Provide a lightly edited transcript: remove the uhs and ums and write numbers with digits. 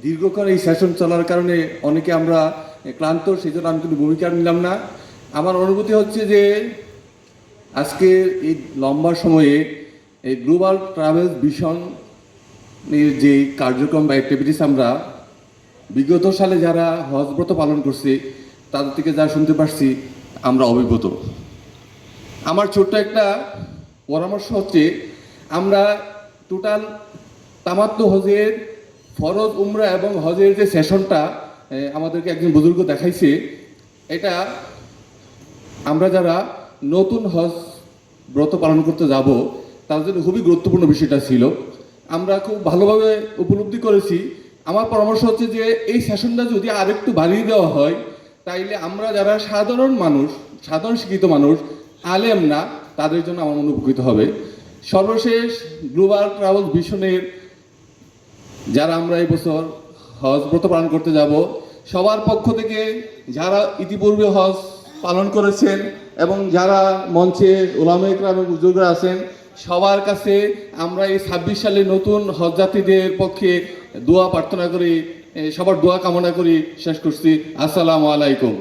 দীর্ঘক্ষণ এই সেশন চলার কারণে অনেকে আমরা ক্লান্ত, সেই জন্য আমি কিন্তু ভূমিকা নিলাম না। আমার অনুভূতি হচ্ছে যে আজকে এই লম্বা সময়ে এই গ্লোবাল ট্রাভেল ভিশনের যে কার্যক্রম বা অ্যাক্টিভিটিস আমরা বিগত সালে যারা হজব্রত পালন করছি তাদের থেকে যা শুনতে পারছি আমরা অভিভূত। আমার ছোট্ট একটা পরামর্শ হচ্ছে, আমরা টোটাল তামাত্ম হজের ফরজ উমরা এবং হজের যে সেশনটা আমাদেরকে একজন বুজুর্গ দেখাইছে, এটা আমরা যারা নতুন হজ ব্রত পালন করতে যাব তার জন্য খুবই গুরুত্বপূর্ণ বিষয়টা ছিল। আমরা খুব ভালোভাবে উপলব্ধি করেছি। আমার পরামর্শ হচ্ছে যে এই সেশনটা যদি আরেকটু বাড়িয়ে দেওয়া হয়, তাইলে আমরা যারা সাধারণ মানুষ, সাধারণ শিক্ষিত মানুষ, আলেম না, তাদের জন্য আমার মনে উপকৃত হবে। সর্বশেষ গ্লোবাল ট্রাভেল ভিশনের যারা আমরা এই বছর হজ ব্রত পালন করতে যাব, সবার পক্ষ থেকে যারা ইতিপূর্বে হজ পালন করেছেন এবং যারা মঞ্চে ওলামা ইকরাম এবং বুজুর্গরা আছেন, সবার কাছে আমরা এই 26 সালে নতুন হজযাত্রীদের পক্ষে দোয়া প্রার্থনা করি, সবার দোয়া কামনা করি। শেষ করছি। আসসালামু আলাইকুম।